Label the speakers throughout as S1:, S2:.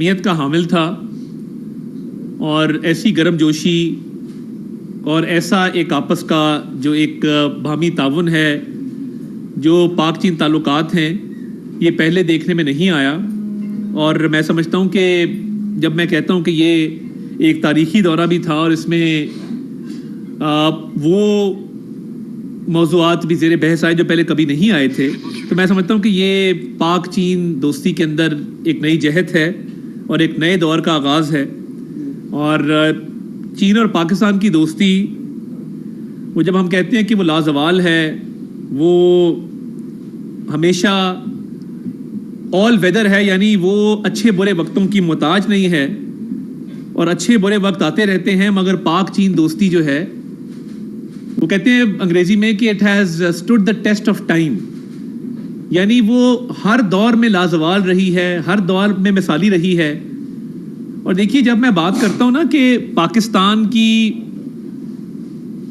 S1: اہمیت کا حامل تھا اور ایسی گرم جوشی اور ایسا ایک آپس کا جو ایک باہمی تعاون ہے، جو پاک چین تعلقات ہیں، یہ پہلے دیکھنے میں نہیں آیا. اور میں سمجھتا ہوں کہ جب میں کہتا ہوں کہ یہ ایک تاریخی دورہ بھی تھا اور اس میں وہ موضوعات بھی زیر بحث آئے جو پہلے کبھی نہیں آئے تھے، تو میں سمجھتا ہوں کہ یہ پاک چین دوستی کے اندر ایک نئی جہت ہے اور ایک نئے دور کا آغاز ہے. اور چین اور پاکستان کی دوستی، وہ جب ہم کہتے ہیں کہ وہ لازوال ہے، وہ ہمیشہ آل ویدر ہے، یعنی وہ اچھے برے وقتوں کی محتاج نہیں ہے اور اچھے برے وقت آتے رہتے ہیں، مگر پاک چین دوستی جو ہے وہ کہتے ہیں انگریزی میں کہ it has stood the test of time, یعنی وہ ہر دور میں لازوال رہی ہے، ہر دور میں مثالی رہی ہے. اور دیکھیے جب میں بات کرتا ہوں نا کہ پاکستان کی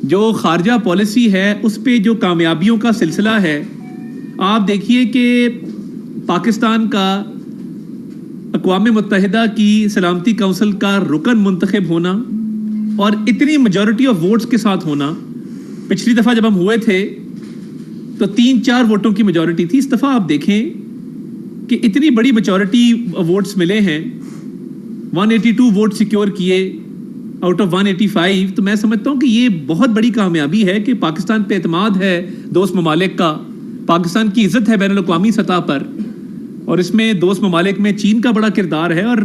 S1: جو خارجہ پالیسی ہے اس پہ جو کامیابیوں کا سلسلہ ہے، آپ دیکھیے کہ پاکستان کا اقوام متحدہ کی سلامتی کونسل کا رکن منتخب ہونا اور اتنی میجورٹی آف ووٹس کے ساتھ ہونا. پچھلی دفعہ جب ہم ہوئے تھے تو 3-4 ووٹوں کی میجورٹی تھی. اس دفعہ آپ دیکھیں کہ اتنی بڑی میجورٹی ووٹس ملے ہیں، 182 ووٹ سیکیور کیے آؤٹ آف 185. تو میں سمجھتا ہوں کہ یہ بہت بڑی کامیابی ہے کہ پاکستان پہ اعتماد ہے دوست ممالک کا، پاکستان کی عزت ہے بین الاقوامی سطح پر، اور اس میں دوست ممالک میں چین کا بڑا کردار ہے. اور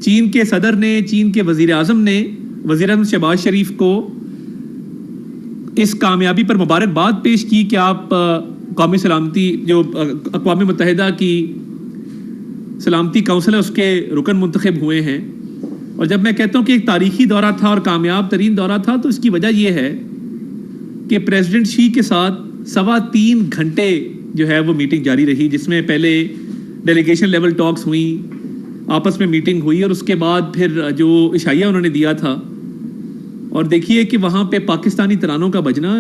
S1: چین کے صدر نے، چین کے وزیر اعظم نے، وزیر اعظم شہباز شریف کو اس کامیابی پر مبارکباد پیش کی کہ آپ قومی سلامتی جو اقوام متحدہ کی سلامتی کونسل ہے اس کے رکن منتخب ہوئے ہیں. اور جب میں کہتا ہوں کہ ایک تاریخی دورہ تھا اور کامیاب ترین دورہ تھا، تو اس کی وجہ یہ ہے کہ پریزیڈنٹ شی کے ساتھ 3.25 گھنٹے جو ہے وہ میٹنگ جاری رہی، جس میں پہلے ڈیلیگیشن لیول ٹاکس ہوئیں، آپس میں میٹنگ ہوئی، اور اس کے بعد پھر جو عشائیہ انہوں نے دیا تھا. اور دیکھیے کہ وہاں پہ پاکستانی ترانوں کا بجنا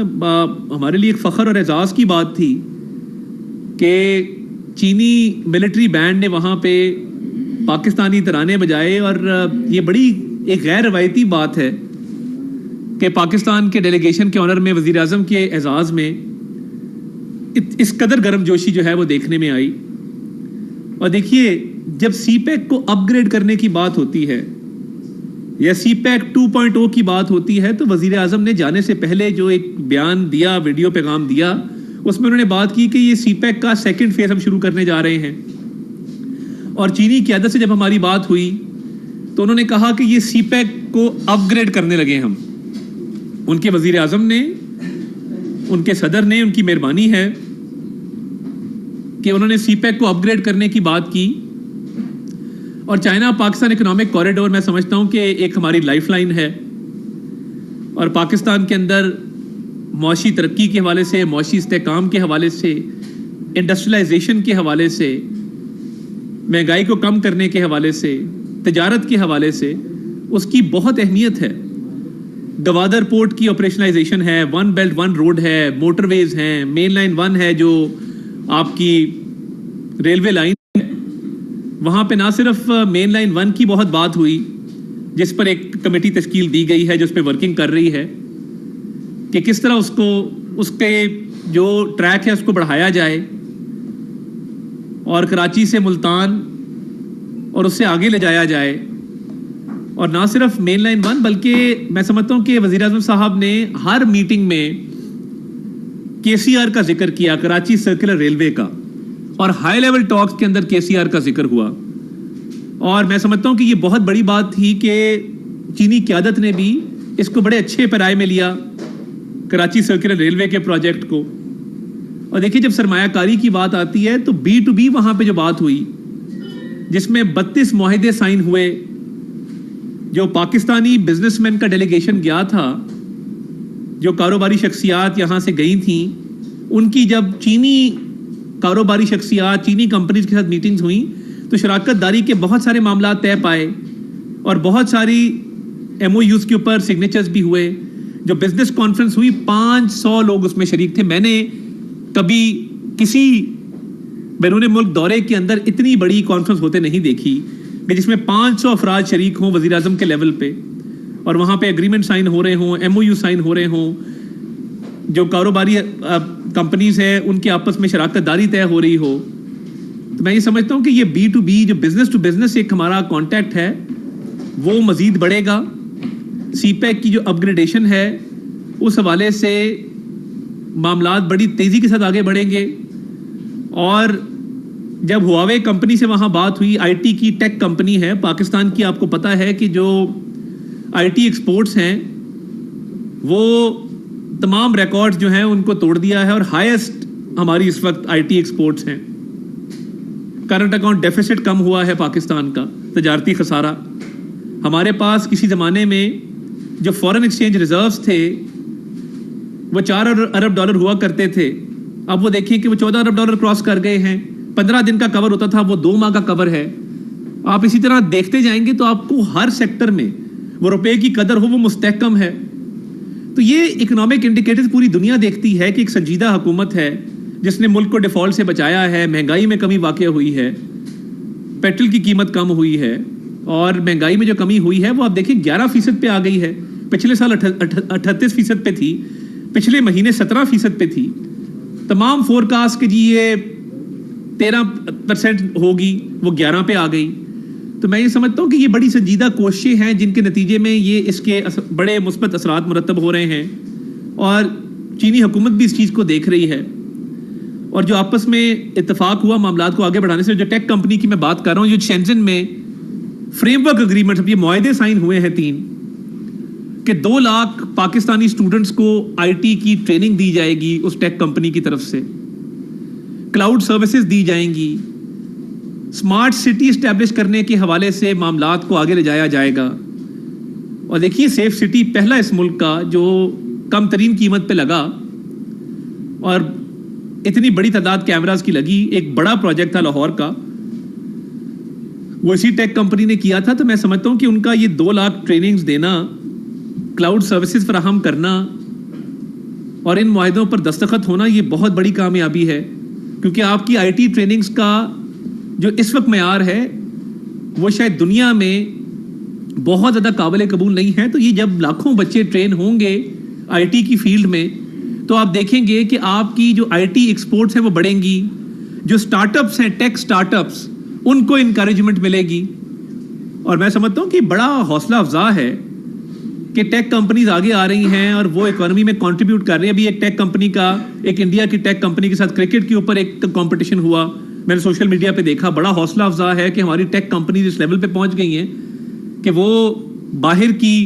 S1: ہمارے لیے ایک فخر اور اعزاز کی بات تھی کہ چینی ملٹری بینڈ نے وہاں پہ پاکستانی ترانے بجائے. اور یہ بڑی ایک غیر روایتی بات ہے کہ پاکستان کے ڈیلیگیشن کے آنر میں وزیر اعظم کے اعزاز میں اس قدر گرم جوشی جو ہے وہ دیکھنے میں آئی. اور دیکھیے جب سی پیک کو اپ گریڈ کرنے کی بات ہوتی ہے یا سی پیک 2.0 کی بات ہوتی ہے، تو وزیر اعظم نے جانے سے پہلے جو ایک بیان دیا، ویڈیو پیغام دیا، اس میں انہوں نے بات کی کہ یہ سی پیک کا سیکنڈ فیز ہم شروع کرنے جا رہے ہیں. اور چینی قیادت سے جب ہماری بات ہوئی تو انہوں نے کہا کہ یہ سی پیک کو اپ گریڈ کرنے لگے ہم. ان کے وزیر اعظم نے، ان کے صدر نے، ان کی مہربانی ہے کہ انہوں نے سی پیک کو اپ گریڈ کرنے کی بات کی. اور چائنا پاکستان اکنامک کوریڈور میں سمجھتا ہوں کہ ایک ہماری لائف لائن ہے، اور پاکستان کے اندر معاشی ترقی کے حوالے سے، معاشی استحکام کے حوالے سے، انڈسٹریلائزیشن کے حوالے سے، مہنگائی کو کم کرنے کے حوالے سے، تجارت کے حوالے سے اس کی بہت اہمیت ہے. گوادر پورٹ کی آپریشنلائزیشن ہے، 1 بیلٹ 1 روڈ ہے، موٹر ویز ہیں، مین لائن 1 ہے جو آپ کی ریلوے لائن، وہاں پہ نہ صرف مین لائن 1 کی بہت بات ہوئی جس پر ایک کمیٹی تشکیل دی گئی ہے جو اس پہ ورکنگ کر رہی ہے کہ کس طرح اس کے جو ٹریک ہے اس کو بڑھایا جائے اور کراچی سے ملتان اور اس سے آگے لے جایا جائے. اور نہ صرف مین لائن 1 بلکہ میں سمجھتا ہوں کہ وزیر اعظم صاحب نے ہر میٹنگ میں KCR کا ذکر کیا، کراچی سرکولر ریلوے کا، اور ہائی لیول ٹاکس کے اندر KCR کا ذکر ہوا. اور میں سمجھتا ہوں کہ یہ بہت بڑی بات تھی کہ چینی قیادت نے بھی اس کو بڑے اچھے پیرائے میں لیا، کراچی سرکولر ریلوے کے پروجیکٹ کو. اور دیکھیے جب سرمایہ کاری کی بات آتی ہے تو B2B وہاں پہ جو بات ہوئی جس میں 32 معاہدے سائن ہوئے، جو پاکستانی بزنس مین کا ڈیلیگیشن گیا تھا، جو کاروباری شخصیات یہاں سے گئی تھیں، ان کی جب چینی کاروباری شخصیات، چینی کمپنیز کے ساتھ میٹنگز ہوئیں تو شراکت داری کے بہت سارے معاملات طے پائے اور بہت ساری MOUs کے اوپر سگنیچرز بھی ہوئے. جو بزنس کانفرنس ہوئی 500 لوگ اس میں شریک تھے. میں نے کبھی کسی بیرون ملک دورے کے اندر اتنی بڑی کانفرنس ہوتے نہیں دیکھی. کہ جس میں 500 افراد شریک ہوں وزیر اعظم کے لیول پہ, اور وہاں پہ ایگریمنٹ سائن ہو رہے ہوں, MOU سائن ہو رہے ہوں, جو کاروباری کمپنیز ہیں ان کے آپس میں شراکت داری طے ہو رہی ہو. تو میں یہ سمجھتا ہوں کہ یہ B2B جو بزنس ٹو بزنس ایک ہمارا کانٹیکٹ ہے وہ مزید بڑھے گا. CPEC کی جو اپ گریڈیشن ہے اس حوالے سے معاملات بڑی تیزی کے ساتھ آگے بڑھیں گے. اور جب ہواوے کمپنی سے وہاں بات ہوئی, IT کی ٹیک کمپنی ہے پاکستان کی, آپ کو پتا ہے کہ جو IT ایکسپورٹس ہیں وہ تمام ریکارڈز جو ہیں ان کو توڑ دیا ہے, اور ہائیسٹ ہماری اس وقت IT ایکسپورٹس ہیں. کرنٹ اکاؤنٹ ڈیفیسٹ کم ہوا ہے پاکستان کا, تجارتی خسارہ. ہمارے پاس کسی زمانے میں جو فورن ایکسچینج ریزروز تھے وہ $4 ارب ہوا کرتے تھے, اب وہ دیکھیں کہ وہ $14 ارب کراس کر گئے ہیں. 15 دن کا کور ہوتا تھا, وہ 2 ماہ کا کور ہے. آپ اسی طرح دیکھتے جائیں گے تو آپ کو ہر سیکٹر میں وہ روپے کی قدر ہو وہ مستحکم ہے. تو یہ اکنامک انڈیکیٹرز پوری دنیا دیکھتی ہے کہ ایک سنجیدہ حکومت ہے جس نے ملک کو ڈیفالٹ سے بچایا ہے. مہنگائی میں کمی واقع ہوئی ہے, پیٹرول کی قیمت کم ہوئی ہے, اور مہنگائی میں جو کمی ہوئی ہے وہ آپ دیکھیں 11% پہ آ گئی ہے. پچھلے سال 38% پہ تھی, پچھلے مہینے 17% پہ تھی. تمام فورکاسٹ کہ جی یہ 13% ہوگی وہ 11 پہ آ گئی. تو میں یہ سمجھتا ہوں کہ یہ بڑی سنجیدہ کوششیں ہیں جن کے نتیجے میں یہ اس کے بڑے مثبت اثرات مرتب ہو رہے ہیں, اور چینی حکومت بھی اس چیز کو دیکھ رہی ہے. اور جو آپس میں اتفاق ہوا معاملات کو آگے بڑھانے سے, جو ٹیک کمپنی کی میں بات کر رہا ہوں, جو شینزن میں فریم ورک اگریمنٹ, یہ معاہدے سائن ہوئے ہیں 3 کہ 2 لاکھ پاکستانی اسٹوڈنٹس کو IT کی ٹریننگ دی جائے گی اس ٹیک کمپنی کی طرف سے, کلاؤڈ سروسز دی جائیں گی, اسمارٹ سٹی اسٹیبلش کرنے کے حوالے سے معاملات کو آگے لے جایا جائے گا. اور دیکھیے سیف سٹی پہلا اس ملک کا جو کم ترین قیمت پہ لگا, اور اتنی بڑی تعداد کیمراز کی لگی. ایک بڑا پروجیکٹ تھا لاہور کا, وہ اسی ٹیک کمپنی نے کیا تھا. تو میں سمجھتا ہوں کہ ان کا یہ 2 لاکھ ٹریننگز دینا, کلاؤڈ سروسز فراہم کرنا, اور ان معاہدوں پر دستخط ہونا, یہ بہت بڑی کامیابی ہے. کیونکہ آپ کی IT ٹریننگز کا جو اس وقت معیار ہے وہ شاید دنیا میں بہت زیادہ قابل قبول نہیں ہے. تو یہ جب لاکھوں بچے ٹرین ہوں گے IT کی فیلڈ میں, تو آپ دیکھیں گے کہ آپ کی جو IT ایکسپورٹس ہیں وہ بڑھیں گی. جو اسٹارٹ اپس ہیں, ٹیک اسٹارٹ اپس, ان کو انکریجمنٹ ملے گی. اور میں سمجھتا ہوں کہ بڑا حوصلہ افزا ہے کہ ٹیک کمپنیز آگے آ رہی ہیں اور وہ اکانومی میں کنٹریبیوٹ کر رہی ہیں. ابھی ایک ٹیک کمپنی کا, ایک انڈیا کی ٹیک کمپنی کے ساتھ کرکٹ کے اوپر ایک کمپٹیشن ہوا, میں نے سوشل میڈیا پہ دیکھا. بڑا حوصلہ افزا ہے کہ ہماری ٹیک کمپنیز اس لیول پہ پہنچ گئی ہیں کہ وہ باہر کی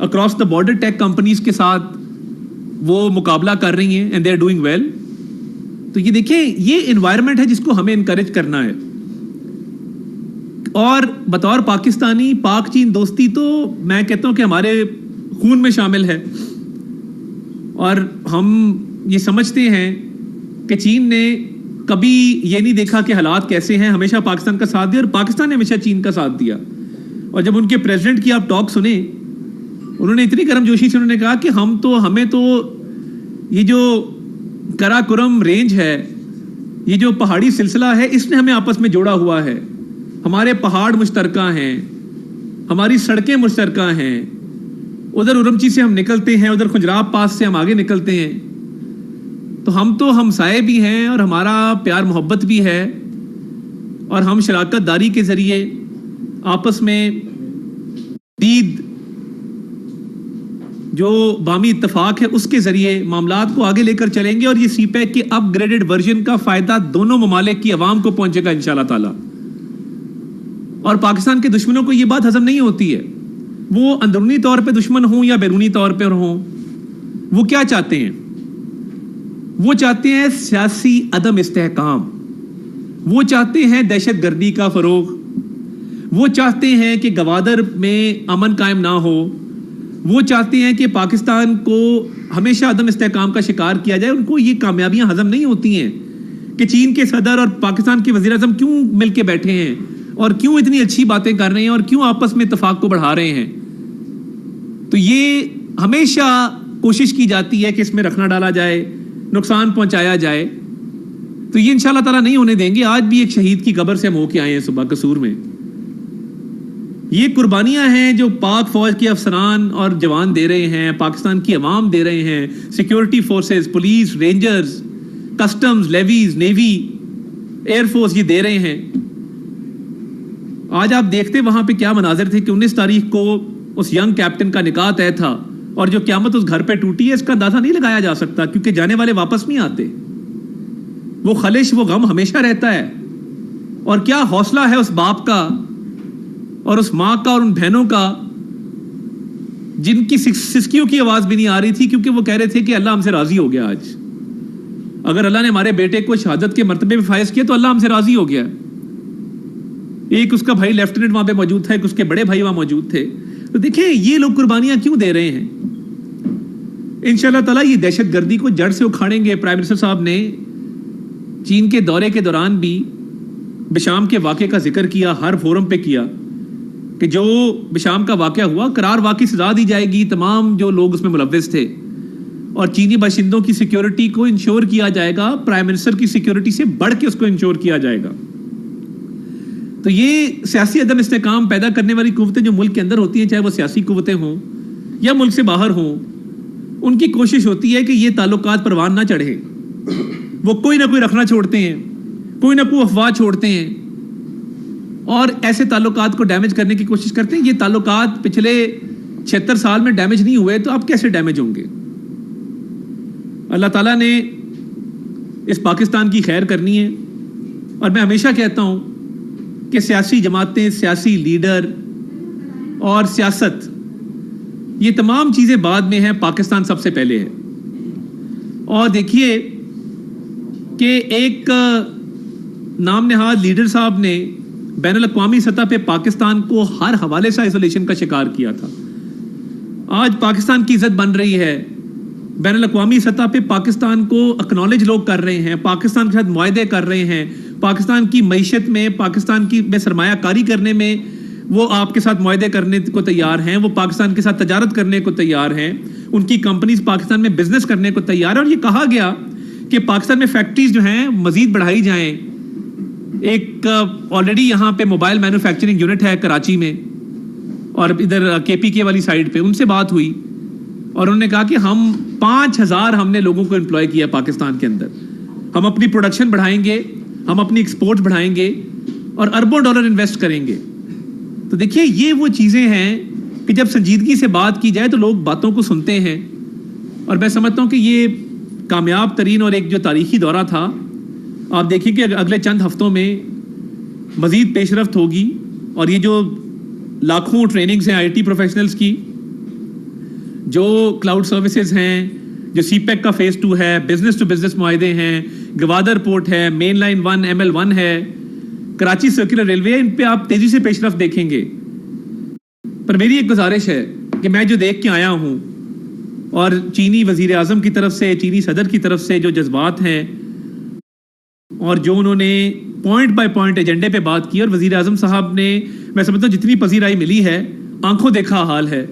S1: across the border tech companies کے ساتھ وہ مقابلہ کر رہی ہیں, and they are doing well. تو یہ دیکھیں, یہ انوائرمنٹ ہے جس کو ہمیں انکریج کرنا ہے. اور بطور پاکستانی پاک چین دوستی تو میں کہتا ہوں کہ ہمارے خون میں شامل ہے, اور ہم یہ سمجھتے ہیں کہ چین نے کبھی یہ نہیں دیکھا کہ حالات کیسے ہیں, ہمیشہ پاکستان کا ساتھ دیا, اور پاکستان نے ہمیشہ چین کا ساتھ دیا. اور جب ان کے پریزیڈنٹ کی آپ ٹاک سنیں, انہوں نے اتنی گرم جوشی سے انہوں نے کہا کہ ہمیں تو یہ جو کراکرم رینج ہے, یہ جو پہاڑی سلسلہ ہے, اس نے ہمیں آپس میں جوڑا ہوا ہے. ہمارے پہاڑ مشترکہ ہیں, ہماری سڑکیں مشترکہ ہیں, ادھر ارمچی سے ہم نکلتے ہیں, ادھر خجراب پاس سے ہم آگے نکلتے ہیں. تو ہم تو ہمسائے بھی ہیں, اور ہمارا پیار محبت بھی ہے, اور ہم شراکت داری کے ذریعے آپس میں دید جو بامی اتفاق ہے اس کے ذریعے معاملات کو آگے لے کر چلیں گے. اور یہ CPEC کے اپ گریڈڈ ورژن کا فائدہ دونوں ممالک کی عوام کو پہنچے گا انشاءاللہ تعالی. اور پاکستان کے دشمنوں کو یہ بات ہضم نہیں ہوتی ہے, وہ اندرونی طور پہ دشمن ہوں یا بیرونی طور پہ ہوں, وہ کیا چاہتے ہیں؟ وہ چاہتے ہیں سیاسی عدم استحکام, وہ چاہتے ہیں دہشت گردی کا فروغ, وہ چاہتے ہیں کہ گوادر میں امن قائم نہ ہو, وہ چاہتے ہیں کہ پاکستان کو ہمیشہ عدم استحکام کا شکار کیا جائے. ان کو یہ کامیابیاں ہضم نہیں ہوتی ہیں کہ چین کے صدر اور پاکستان کے وزیر اعظم کیوں مل کے بیٹھے ہیں, اور کیوں اتنی اچھی باتیں کر رہے ہیں, اور کیوں آپس میں اتفاق کو بڑھا رہے ہیں. تو یہ ہمیشہ کوشش کی جاتی ہے کہ اس میں رکھنا ڈالا جائے, نقصان پہنچایا جائے. تو یہ انشاءاللہ تعالیٰ نہیں ہونے دیں گے. آج بھی ایک شہید کی قبر سے ہم ہو کے آئے ہیں صبح قصور میں, یہ قربانیاں ہیں جو پاک فوج کے افسران اور جوان دے رہے ہیں, پاکستان کی عوام دے رہے ہیں, security forces, police, rangers, customs, levies, navy, air force, یہ دے رہے ہیں. آج آپ دیکھتے وہاں پہ کیا مناظر تھے کہ 19 تاریخ کو اس ینگ کیپٹن کا نکاح طے تھا, اور جو قیامت اس گھر پہ ٹوٹی ہے اس کا اندازہ نہیں لگایا جا سکتا, کیونکہ جانے والے واپس نہیں آتے. وہ خلش, وہ غم ہمیشہ رہتا ہے. اور کیا حوصلہ ہے اس باپ کا اور اس ماں کا اور ان بہنوں کا جن کی سسکیوں کی آواز بھی نہیں آ رہی تھی, کیونکہ وہ کہہ رہے تھے کہ اللہ ہم سے راضی ہو گیا. آج اگر اللہ نے ہمارے بیٹے کو شہادت کے مرتبے میں فائز کیا تو اللہ ہم سے راضی ہو گیا. ایک اس کا بھائی لیفٹیننٹ وہاں پہ موجود تھا, ایک اس کے بڑے بھائی وہاں موجود تھے. تو دیکھیں یہ لوگ قربانیاں کیوں دے رہے ہیں. انشاءاللہ تعالیٰ یہ دہشت گردی کو جڑ سے اکھاڑیں گے. پرائم منسٹر صاحب نے چین کے دورے کے دوران بھی بشام کے واقعے کا ذکر کیا, ہر فورم پہ کیا کہ جو بشام کا واقعہ ہوا قرار واقعی سزا دی جائے گی تمام جو لوگ اس میں ملوث تھے, اور چینی باشندوں کی سیکیورٹی کو انشور کیا جائے گا, پرائم منسٹر کی سیکیورٹی سے بڑھ کے اس کو انشور کیا جائے گا. تو یہ سیاسی عدم استحکام پیدا کرنے والی قوتیں جو ملک کے اندر ہوتی ہیں, چاہے وہ سیاسی قوتیں ہوں یا ملک سے باہر ہوں, ان کی کوشش ہوتی ہے کہ یہ تعلقات پروان نہ چڑھیں. وہ کوئی نہ کوئی رکھنا چھوڑتے ہیں, کوئی نہ کوئی افواہ چھوڑتے ہیں, اور ایسے تعلقات کو ڈیمیج کرنے کی کوشش کرتے ہیں. یہ تعلقات پچھلے 76 سال میں ڈیمیج نہیں ہوئے تو اب کیسے ڈیمیج ہوں گے. اللہ تعالیٰ نے اس پاکستان کی خیر کرنی ہے, اور میں ہمیشہ کہتا ہوں کہ سیاسی جماعتیں, سیاسی لیڈر اور سیاست, یہ تمام چیزیں بعد میں ہیں, پاکستان سب سے پہلے ہے. اور دیکھیے کہ ایک نام نہاد لیڈر صاحب نے بین الاقوامی سطح پہ پاکستان کو ہر حوالے سے آئسولیشن کا شکار کیا تھا. آج پاکستان کی عزت بن رہی ہے, بین الاقوامی سطح پہ پاکستان کو اکنالج لوگ کر رہے ہیں, پاکستان کے ساتھ معاہدے کر رہے ہیں, پاکستان کی معیشت میں, پاکستان کی میں سرمایہ کاری کرنے میں وہ آپ کے ساتھ معاہدے کرنے کو تیار ہیں, وہ پاکستان کے ساتھ تجارت کرنے کو تیار ہیں, ان کی کمپنیز پاکستان میں بزنس کرنے کو تیار ہیں. اور یہ کہا گیا کہ پاکستان میں فیکٹریز جو ہیں مزید بڑھائی جائیں. ایک آلریڈی یہاں پہ موبائل مینوفیکچرنگ یونٹ ہے کراچی میں, اور ادھر کے پی کے والی سائڈ پہ, ان سے بات ہوئی اور انہوں نے کہا کہ ہم 5000 ہم نے لوگوں کو امپلوائے کیا پاکستان کے اندر. ہم اپنی پروڈکشن بڑھائیں گے, ہم اپنی ایکسپورٹ بڑھائیں گے اور اربوں ڈالر انویسٹ کریں گے. تو دیکھیے یہ وہ چیزیں ہیں کہ جب سنجیدگی سے بات کی جائے تو لوگ باتوں کو سنتے ہیں, اور میں سمجھتا ہوں کہ یہ کامیاب ترین اور ایک جو تاریخی دورہ تھا. آپ دیکھیے کہ اگلے چند ہفتوں میں مزید پیش رفت ہوگی, اور یہ جو لاکھوں ٹریننگز ہیں آئی ٹی پروفیشنلز کی, جو کلاؤڈ سروسز ہیں, جو سی پیک کا فیز 2 ہے, بزنس ٹو بزنس معاہدے ہیں, گوادر پورٹ ہے, مین لائن 1 ML1 ہے, کراچی سرکولر ریلوے ہے, ان پہ آپ تیزی سے پیش رفت دیکھیں گے. پر میری ایک گزارش ہے کہ میں جو دیکھ کے آیا ہوں, اور چینی وزیر اعظم کی طرف سے, چینی صدر کی طرف سے جو جذبات ہیں, اور جو انہوں نے پوائنٹ بائی پوائنٹ ایجنڈے پہ بات کی, اور وزیر اعظم صاحب نے میں سمجھتا ہوں جتنی پذیرائی ملی ہے آنکھوں دیکھا حال ہے.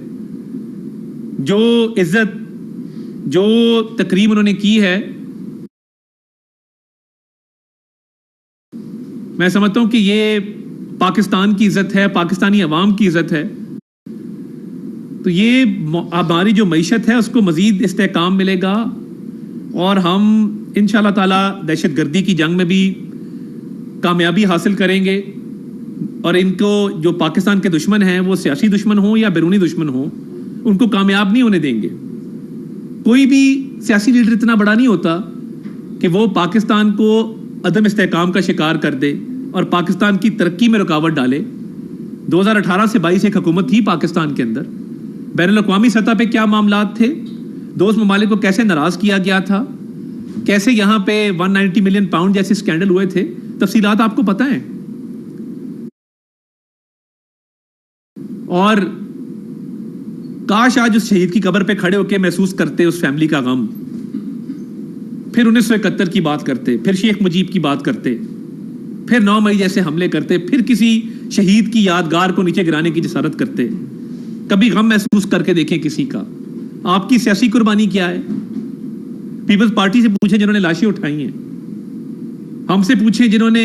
S1: جو عزت, جو تکریم انہوں نے کی ہے, میں سمجھتا ہوں کہ یہ پاکستان کی عزت ہے, پاکستانی عوام کی عزت ہے. تو یہ ہماری جو معیشت ہے اس کو مزید استحکام ملے گا, اور ہم انشاءاللہ تعالیٰ دہشت گردی کی جنگ میں بھی کامیابی حاصل کریں گے. اور ان کو جو پاکستان کے دشمن ہیں, وہ سیاسی دشمن ہوں یا بیرونی دشمن ہوں, ان کو کامیاب نہیں ہونے دیں گے. کوئی بھی سیاسی لیڈر اتنا بڑا نہیں ہوتا کہ وہ پاکستان کو عدم استحکام کا شکار کر دے اور پاکستان کی ترقی میں رکاوٹ ڈالے. 2018 سے 22 ایک حکومت تھی پاکستان کے اندر. بین الاقوامی سطح پہ کیا معاملات تھے, دوست ممالک کو کیسے ناراض کیا گیا تھا, کیسے یہاں پہ 190 ملین پاؤنڈ جیسے سکینڈل ہوئے تھے, تفصیلات آپ کو پتہ ہیں. اور کاش آج اس شہید کی قبر پہ کھڑے ہو کے محسوس کرتے اس فیملی کا غم, پھر 1971 کی بات کرتے, پھر شیخ مجیب کی بات کرتے, پھر 9 مئی جیسے حملے کرتے, پھر کسی شہید کی یادگار کو نیچے گرانے کی جسارت کرتے. کبھی غم محسوس کر کے دیکھیں کسی کا. آپ کی سیاسی قربانی کیا ہے؟ پیپلز پارٹی سے پوچھیں جنہوں نے لاشیں اٹھائی ہیں, ہم سے پوچھیں جنہوں نے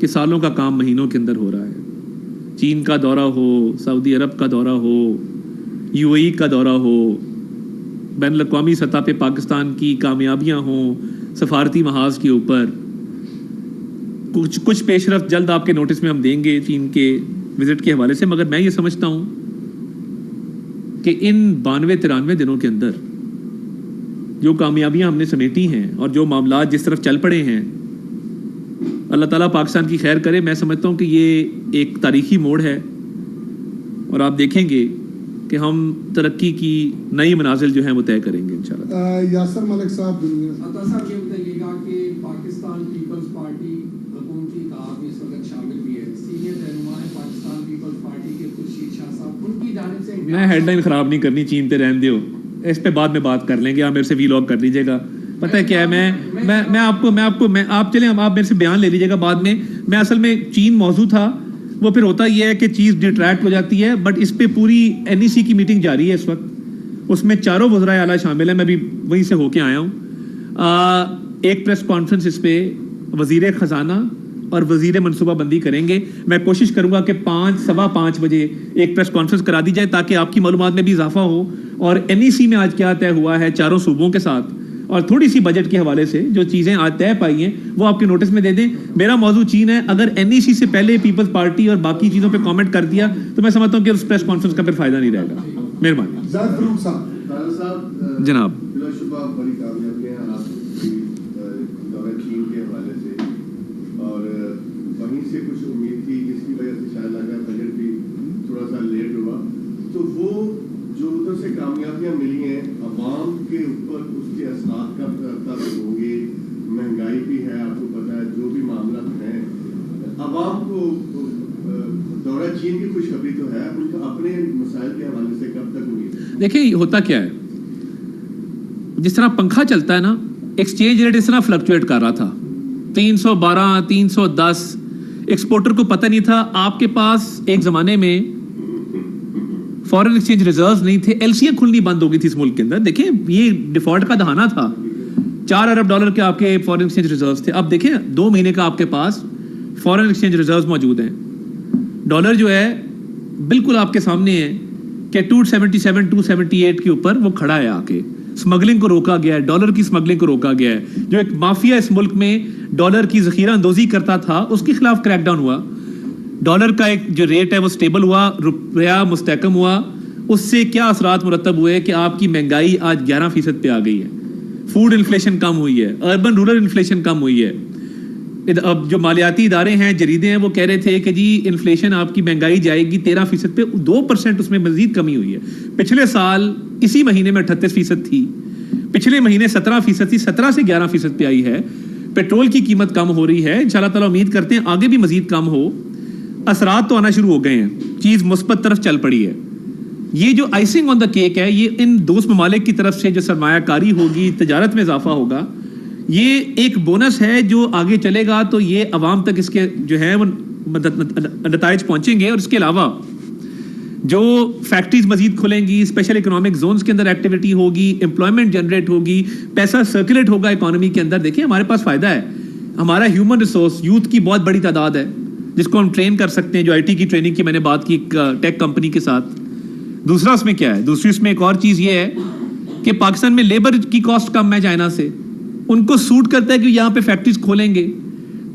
S1: کہ سالوں کا کام مہینوں کے اندر ہو رہا ہے. چین کا دورہ ہو, سعودی عرب کا دورہ ہو, UAE کا دورہ ہو, بین الاقوامی سطح پہ پاکستان کی کامیابیاں ہوں سفارتی محاذ کے اوپر, کچھ پیش رفت جلد آپ کے نوٹس میں ہم دیں گے چین کے وزٹ کے حوالے سے. مگر میں یہ سمجھتا ہوں کہ ان 92-93 دنوں کے اندر جو کامیابیاں ہم نے سمیٹی ہیں اور جو معاملات جس طرف چل پڑے ہیں, اللہ تعالیٰ پاکستان کی خیر کرے. میں سمجھتا ہوں کہ یہ ایک تاریخی موڑ ہے اور آپ دیکھیں گے کہ ہم ترقی کی نئی منازل جو ہیں وہ طے کریں گے انشاءاللہ.
S2: یاسر ملک صاحب
S3: عطا صاحب یہ بتائیے گا کہ پاکستان پیپلز پارٹی حکومتی اتحاد میں اس وقت شامل بھی ہے, سینئر رہنما ہے پاکستان پیپلز پارٹی کے خورشید شاہ صاحب, ان کی جانب سے
S1: میں ہیڈ لائن خراب نہیں کرنی, چین پہ رہن دیو, اس پہ بعد میں بات کر لیں گے. آپ میرے سے ویلاگ کر لیجیے گا. پتہ ہے کیا ہے, میں آپ چلیں آپ میرے سے بیان لے لیجیے گا بعد میں. میں اصل میں چین موضوع تھا, وہ پھر ہوتا یہ ہے کہ چیز ڈیٹریکٹ ہو جاتی ہے. بٹ اس پہ پوری NEC کی میٹنگ جاری ہے اس وقت, اس میں چاروں وزرائے اعلیٰ شامل ہیں. میں بھی وہیں سے ہو کے آیا ہوں. ایک پریس کانفرنس اس پہ وزیر خزانہ اور وزیر منصوبہ بندی کریں گے. میں کوشش کروں گا کہ 5-5:15 بجے ایک پریس کانفرنس کرا دی جائے تاکہ آپ کی معلومات میں بھی اضافہ ہو, اور NEC میں آج کیا طے ہوا ہے چاروں صوبوں کے ساتھ, اور تھوڑی سی بجٹ کے حوالے سے جو چیزیں آج طے پائی ہیں وہ آپ کے نوٹس میں دے دیں. میرا موضوع چین ہے. اگر NEC سے پہلے پیپلز پارٹی اور باقی چیزوں پہ کامنٹ کر دیا تو میں سمجھتا ہوں کہ اس پریس کانفرنس کا پھر فائدہ نہیں رہے گا. مہربانی جناب.
S4: بلا شبہ بڑی کامیابیاں آپ کی دورہ چین کے حوالے سے, اور وہیں سے کچھ امید تھی جس کی وجہ سے شاید لگا بجٹ بھی تھوڑا سا لیٹ ہوا. تو وہ جو ادھر سے کامیابیاں ملی ہیں عوام کے اوپر اس کے اثرات کب تک ہوں گے؟ مہنگائی بھی ہے, آپ کو پتہ ہے, جو بھی معاملات ہیں عوام کو دورہ چین کی خوشخبری تو ہے, ان کا اپنے مسائل کے حوالے سے کب تک امید؟
S1: دیکھیں ہوتا کیا ہے, جس طرح پنکھا چلتا ہے نا, ایکسچینج ریٹ اس طرح فلکچویٹ کر رہا تھا 312 310. ایکسپورٹر کو پتہ نہیں تھا. آپ کے پاس ایک زمانے میں فورن ایکسچینج ریزروز نہیں تھے, LCیں کھلنی بند ہو گئی تھی اس ملک کے اندر. دیکھیں یہ ڈیفالٹ کا دہانا تھا. $4 ارب کے آپ کے فورن ایکسچینج ریزروز تھے. اب دیکھیں 2 مہینے کا آپ کے پاس فورن ایکسچینج ریزروز موجود ہیں. ڈالر جو ہے بالکل آپ کے سامنے ہے کہ 277 278 کے اوپر وہ کھڑا ہے. آ کے اسمگلنگ کو روکا گیا ہے, ڈالر کی اسمگلنگ کو روکا گیا ہے. جو ایک مافیا اس ملک میں ڈالر کی ذخیرہ اندوزی کرتا تھا اس کے خلاف کریک ڈاؤن ہوا. ڈالر کا ایک جو ریٹ ہے وہ سٹیبل ہوا, روپیہ مستحکم ہوا. اس سے کیا اثرات مرتب ہوئے کہ آپ کی مہنگائی آج 11% پہ آ گئی ہے. فوڈ انفلیشن کم ہوئی ہے, اربن رورل انفلیشن کم ہوئی ہے. اب جو مالیاتی ادارے ہیں, جریدے ہیں, وہ کہہ رہے تھے کہ جی انفلیشن آپ کی مہنگائی جائے گی 13% پہ, 2% اس میں مزید کمی ہوئی ہے. پچھلے سال اسی مہینے میں 38% تھی, پچھلے مہینے 17% تھی, 17 سے 11% پہ آئی ہے. پیٹرول کی قیمت کم ہو رہی ہے, انشاءاللہ تعالیٰ امید کرتے ہیں آگے بھی مزید کم ہو. اثرات تو آنا شروع ہو گئے ہیں, چیز مثبت طرف چل پڑی ہے. یہ جو آئسنگ آن دا کیک ہے, یہ ان دوست ممالک کی طرف سے جو سرمایہ کاری ہوگی, تجارت میں اضافہ ہوگا, یہ ایک بونس ہے جو آگے چلے گا تو یہ عوام تک اس کے جو ہے وہ نتائج پہنچیں گے. اور اس کے علاوہ جو فیکٹریز مزید کھلیں گی, اسپیشل اکنامک زونز کے اندر ایکٹیویٹی ہوگی, امپلائمنٹ جنریٹ ہوگی, پیسہ سرکولیٹ ہوگا اکانومی کے اندر. دیکھیں ہمارے پاس فائدہ ہے, ہمارا ہیومن ریسورس یوتھ کی بہت بڑی تعداد ہے جس کو ہم ٹرین کر سکتے ہیں. جو IT کی ٹریننگ کی میں نے بات کی ایک ٹیک کمپنی کے ساتھ. دوسرا اس میں کیا ہے, دوسری اس میں ایک اور چیز یہ ہے کہ پاکستان میں لیبر کی کاسٹ کم ہے چائنا سے. ان کو سوٹ کرتا ہے کہ یہاں پہ فیکٹریز کھولیں گے,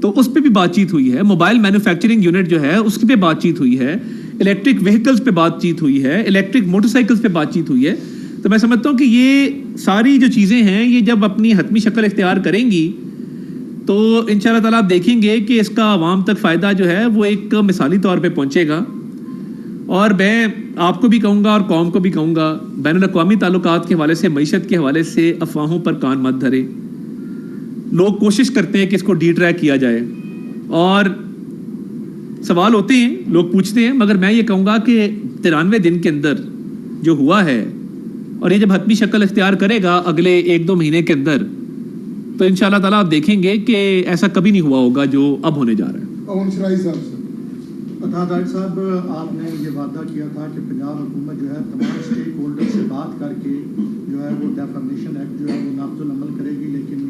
S1: تو اس پہ بھی بات چیت ہوئی ہے. موبائل مینوفیکچرنگ یونٹ جو ہے اس پہ بات چیت ہوئی ہے, الیکٹرک وہیکلز پہ بات چیت ہوئی ہے, الیکٹرک موٹر سائیکلز پہ بات چیت ہوئی ہے. تو میں سمجھتا ہوں کہ یہ ساری جو چیزیں ہیں یہ جب اپنی حتمی شکل اختیار کریں گی تو انشاءاللہ تعالیٰ آپ دیکھیں گے کہ اس کا عوام تک فائدہ جو ہے وہ ایک مثالی طور پہ پہنچے گا. اور میں آپ کو بھی کہوں گا اور قوم کو بھی کہوں گا, بین الاقوامی تعلقات کے حوالے سے, معیشت کے حوالے سے افواہوں پر کان مت دھرے. لوگ کوشش کرتے ہیں کہ اس کو ڈی ٹریک کیا جائے اور سوال ہوتے ہیں, لوگ پوچھتے ہیں, مگر میں یہ کہوں گا کہ 93 دن کے اندر جو ہوا ہے اور یہ جب حتمی شکل اختیار کرے گا اگلے 1-2 مہینے کے اندر, تو انشاءاللہ تعالیٰ آپ دیکھیں گے کہ ایسا کبھی نہیں ہوا ہوگا جو اب ہونے جا رہا ہے.
S2: ڈاکٹر صاحب, آپ نے یہ وعدہ کیا تھا کہ پنجاب حکومت جو ہے تمام اسٹیک ہولڈر سے بات کر کے جو ہے وہ ڈیفامیشن ایکٹ جو ہے وہ نافذ العمل کرے گی, لیکن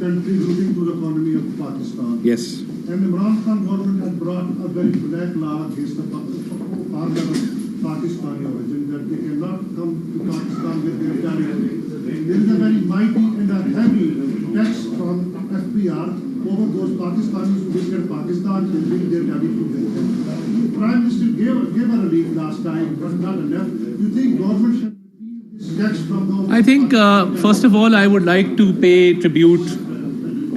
S5: contributing to the economy of Pakistan.
S1: Yes.
S5: And Imran Khan government has brought a very black law against the farmer of Pakistani origin, that they cannot come to Pakistan with their territory. There is a very mighty and a heavy tax from FPR over those Pakistanis who visit Pakistan and bring their territory with them. The Prime Minister gave a relief last time, but not enough. You think government should relieve this tax from those?
S1: I think first of all I would like to pay tribute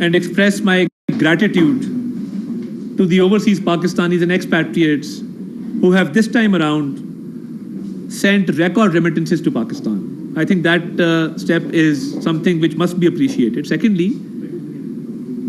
S1: and express my gratitude to the overseas Pakistanis and expatriates who have this time around sent record remittances to Pakistan. I think that step is something which must be appreciated. Secondly,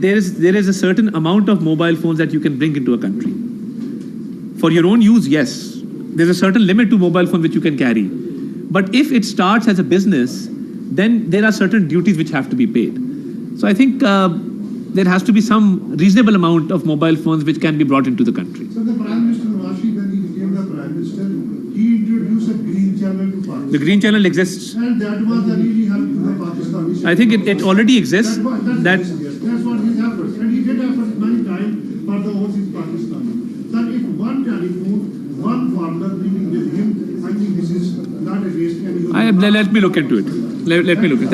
S1: there is a certain amount of mobile phones that you can bring into a country. For your own use, yes. There's a certain limit to mobile phone which you can carry. But if it starts as a business, then there are certain duties which have to be paid. So I think there has to be some reasonable amount of mobile phones which can be brought into the country.
S5: So the Prime Minister Nawaz, when he became the Prime Minister, he introduced a green channel to Pakistan.
S1: The green channel exists.
S5: And that was a really help to the Pakistanis.
S1: I think it already exists.
S5: That's what his efforts. And he did efforts many times for the overseas Pakistani. That if one telephone, one farmer living with him, I think this is not against any.
S1: Let me look into it. Let me look.